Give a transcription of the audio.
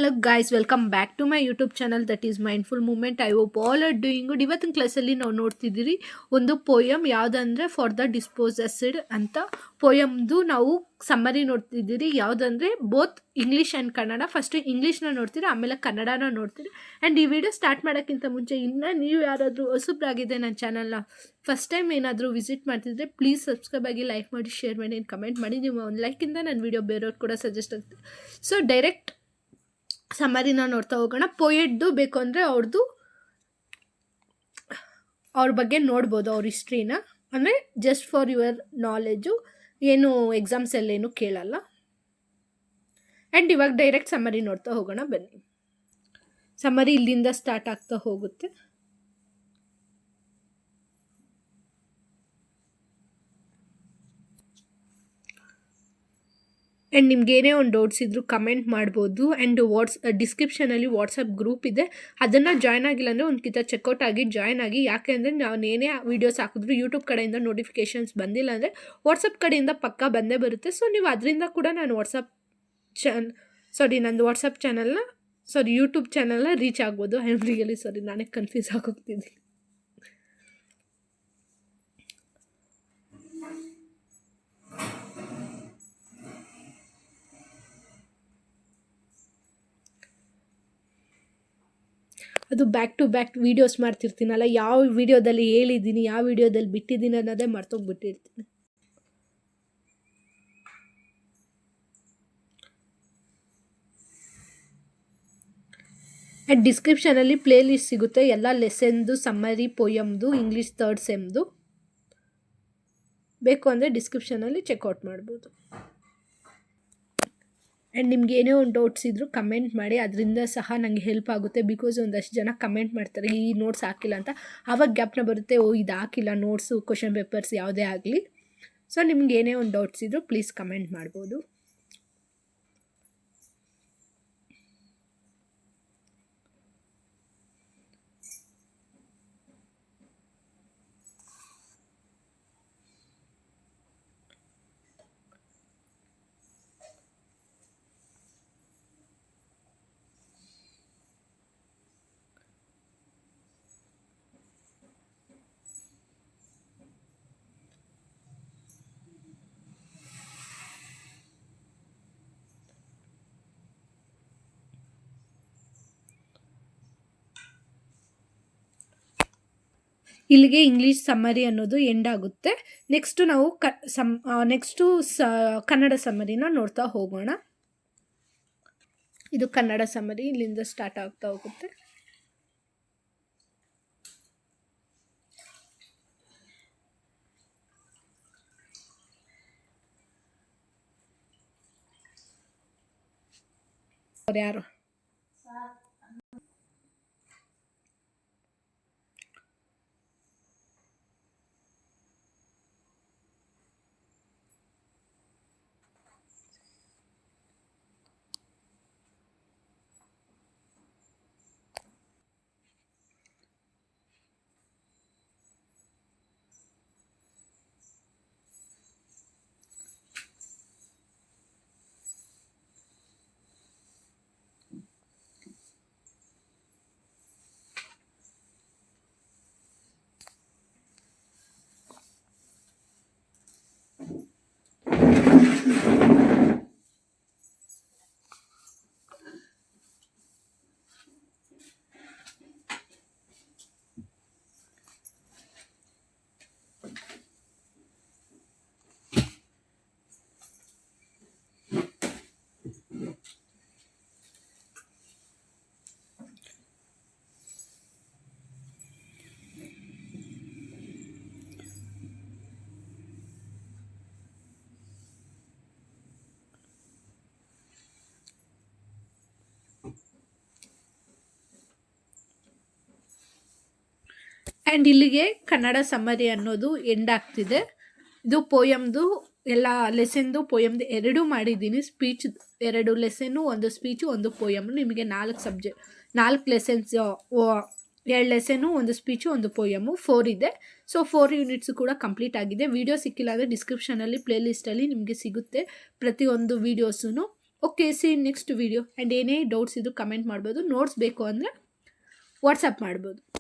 Hello guys, welcome back to my YouTube channel that is Mindful Movement. I hope all are doing good. ಇವತ್ತಿನ ಕ್ಲಾಸಲ್ಲಿ ನಾವು ನೋಡ್ತಿದ್ದೀರಿ ಒಂದು poem ಯಾವುದಂದ್ರೆ for the ಡಿಸ್ಪೋಸೆಸ್ಡ್ ಅಂತ ಪೋಯಮ್ದು ನಾವು ಸಮ್ಮರಿ ನೋಡ್ತಿದ್ದೀರಿ. ಯಾವುದಂದ್ರೆ both English and Kannada. First ಇಂಗ್ಲೀಷ್ನ ನೋಡ್ತೀರಿ, ಆಮೇಲೆ ಕನ್ನಡನ ನೋಡ್ತೀರಿ. ಆ್ಯಂಡ್ ಈ ವಿಡಿಯೋ ಸ್ಟಾರ್ಟ್ ಮಾಡೋಕ್ಕಿಂತ ಮುಂಚೆ ಇನ್ನೂ ನೀವು ಯಾರಾದರೂ ಹೊಸಬ್ರಾಗಿದೆ ನನ್ನ ಚಾನಲ್ನ ಫಸ್ಟ್ ಟೈಮ್ ಏನಾದರೂ ವಿಸಿಟ್ ಮಾಡ್ತಿದ್ರೆ ಪ್ಲೀಸ್ ಸಬ್ಸ್ಕ್ರೈಬ್ ಆಗಿ, ಲೈಕ್ ಮಾಡಿ, ಶೇರ್ ಮಾಡಿ, ಕಮೆಂಟ್ ಮಾಡಿ. ನೀವು ಒಂದು ಲೈಕಿಂದ ನನ್ನ ವಿಡಿಯೋ ಬೇರೆಯವ್ರು ಕೂಡ ಸಜೆಸ್ಟ್ ಆಗುತ್ತೆ. ಸೊ ಡೈರೆಕ್ಟ್ ಸಮರಿನ ನೋಡ್ತಾ ಹೋಗೋಣ. ಪೋಯೆಟ್ದು ಬೇಕು ಅಂದರೆ ಅವ್ರ ಬಗ್ಗೆ ನೋಡ್ಬೋದು, ಅವ್ರ ಹಿಸ್ಟ್ರಿನ. ಅಂದರೆ ಜಸ್ಟ್ ಫಾರ್ ಯುವರ್ ನಾಲೆಜು, ಏನು ಎಕ್ಸಾಮ್ಸ್ ಎಲ್ಲೇನು ಕೇಳಲ್ಲ. ಆ್ಯಂಡ್ ಇವಾಗ ಡೈರೆಕ್ಟ್ ಸಮರಿ ನೋಡ್ತಾ ಹೋಗೋಣ ಬನ್ನಿ. ಸಮರಿ ಇಲ್ಲಿಂದ ಸ್ಟಾರ್ಟ್ ಆಗ್ತಾ ಹೋಗುತ್ತೆ. ಆ್ಯಂಡ್ ನಿಮ್ಗೆ ಏನೇ ಒಂದು ಡೌಟ್ಸ್ ಇದ್ದರೂ ಕಮೆಂಟ್ ಮಾಡ್ಬೋದು. ಆ್ಯಂಡ್ ಡಿಸ್ಕ್ರಿಪ್ಷನಲ್ಲಿ ವಾಟ್ಸಪ್ ಗ್ರೂಪ್ ಇದೆ, ಅದನ್ನು ಜಾಯ್ನ್ ಆಗಿಲ್ಲ ಅಂದರೆ ಒಂದು ಕಿತ ಚೆಕ್ಔಟ್ ಆಗಿ ಜಾಯ್ನ್ ಆಗಿ. ಯಾಕೆ ಅಂದರೆ ನಾನು ಏನೇ ವೀಡಿಯೋಸ್ ಹಾಕಿದ್ರು ಯೂಟ್ಯೂಬ್ ಕಡೆಯಿಂದ ನೋಟಿಫಿಕೇಷನ್ಸ್ ಬಂದಿಲ್ಲ ಅಂದರೆ ವಾಟ್ಸಪ್ ಕಡೆಯಿಂದ ಪಕ್ಕ ಬಂದೇ ಬರುತ್ತೆ. ಸೊ ನೀವು ಅದರಿಂದ ಕೂಡ ನಾನು ನಂದು ವಾಟ್ಸಪ್ ಚಾನಲ್ನ ಯೂಟ್ಯೂಬ್ ಚಾನಲ್ನ ರೀಚ್ ಆಗ್ಬೋದು. ಐ ಆಮ್ ರಿಯಲಿ ಸಾರಿ, ನಾನೇ ಕನ್ಫ್ಯೂಸ್ ಆಗೋಗ್ತಿದ್ದೀನಿ. ಅದು ಬ್ಯಾಕ್ ಟು ಬ್ಯಾಕ್ ವೀಡಿಯೋಸ್ ಮಾಡ್ತಿರ್ತೀನಲ್ಲ, ಯಾವ ವಿಡಿಯೋದಲ್ಲಿ ಹೇಳಿದ್ದೀನಿ, ಯಾವ ವಿಡಿಯೋದಲ್ಲಿ ಬಿಟ್ಟಿದ್ದೀನಿ ಅನ್ನೋದೇ ಮರ್ತೋಗ್ಬಿಟ್ಟಿರ್ತೀನಿ. ಆ್ಯಂಡ್ ಡಿಸ್ಕ್ರಿಪ್ಷನಲ್ಲಿ ಪ್ಲೇ ಲಿಸ್ಟ್ ಸಿಗುತ್ತೆ, ಎಲ್ಲ ಲೆಸನ್ದು, ಸಮ್ಮರಿ, ಪೋಯಮ್ದು, ಇಂಗ್ಲೀಷ್ 3rd ಸೆಮ್ದು. ಬೇಕು ಅಂದರೆ ಡಿಸ್ಕ್ರಿಪ್ಷನಲ್ಲಿ ಚೆಕ್ಔಟ್ ಮಾಡ್ಬೋದು. ಆ್ಯಂಡ್ ನಿಮ್ಗೆ ಏನೇ ಒಂದು ಡೌಟ್ಸ್ ಇದ್ದರೂ ಕಮೆಂಟ್ ಮಾಡಿ, ಅದರಿಂದ ಸಹ ನನಗೆ ಹೆಲ್ಪ್ ಆಗುತ್ತೆ. ಬಿಕಾಸ್ ಒಂದಷ್ಟು ಜನ ಕಮೆಂಟ್ ಮಾಡ್ತಾರೆ ಈ ನೋಟ್ಸ್ ಹಾಕಿಲ್ಲ ಅಂತ, ಆವಾಗ ಜ್ಞಾಪನ ಬರುತ್ತೆ, ಇದು ಹಾಕಿಲ್ಲ ನೋಟ್ಸು, ಕ್ವಶನ್ ಪೇಪರ್ಸ್ ಯಾವುದೇ ಆಗಲಿ. ಸೊ ನಿಮ್ಗೆ ಏನೇ ಒಂದು ಡೌಟ್ಸ್ ಇದ್ದರೂ ಪ್ಲೀಸ್ ಕಮೆಂಟ್ ಮಾಡ್ಬೋದು. ಇಲ್ಲಿಗೆ ಇಂಗ್ಲೀಷ್ ಸಮ್ಮರಿ ಅನ್ನೋದು ಎಂಡ್ ಆಗುತ್ತೆ. ನೆಕ್ಸ್ಟು ನಾವು ಕನ್ನಡ ಸಮ್ಮರಿನ ನೋಡ್ತಾ ಹೋಗೋಣ. ಇದು ಕನ್ನಡ ಸಮ್ಮರಿ ಇಲ್ಲಿಂದ ಸ್ಟಾರ್ಟ್ ಆಗ್ತಾ ಹೋಗುತ್ತೆ. ಯಾರು ಆ್ಯಂಡ್ ಇಲ್ಲಿಗೆ ಕನ್ನಡ ಸಮ್ಮರಿ ಅನ್ನೋದು ಎಂಡ್ ಆಗ್ತಿದೆ. ಇದು ಪೋಯಮ್ದು ಎಲ್ಲ ಲೆಸನ್ದು ಪೋಯಮ್ದು ಎರಡೂ ಮಾಡಿದ್ದೀನಿ. Speech 2 lesson, 1 speech, 1 poem. ನಿಮಗೆ 4 ಲೆಸನ್ಸ್, 2 ಲೆಸನ್ನು, 1 ಸ್ಪೀಚು, 1 ಪೋಯಮು, 4 ಇದೆ. ಸೊ 4 ಯೂನಿಟ್ಸು ಕೂಡ ಕಂಪ್ಲೀಟ್ ಆಗಿದೆ. ವೀಡಿಯೋ ಸಿಕ್ಕಿಲ್ಲ ಅಂದರೆ ಡಿಸ್ಕ್ರಿಪ್ಷನಲ್ಲಿ ಪ್ಲೇ ಲಿಸ್ಟಲ್ಲಿ ನಿಮಗೆ ಸಿಗುತ್ತೆ ಪ್ರತಿಯೊಂದು ವೀಡಿಯೋಸೂ. Okay, see next video. And ಏನೇ ಡೌಟ್ಸ್ ಇದ್ದು ಕಮೆಂಟ್ ಮಾಡ್ಬೋದು. ನೋಟ್ಸ್ ಬೇಕು ಅಂದರೆ ವಾಟ್ಸಪ್ ಮಾಡ್ಬೋದು.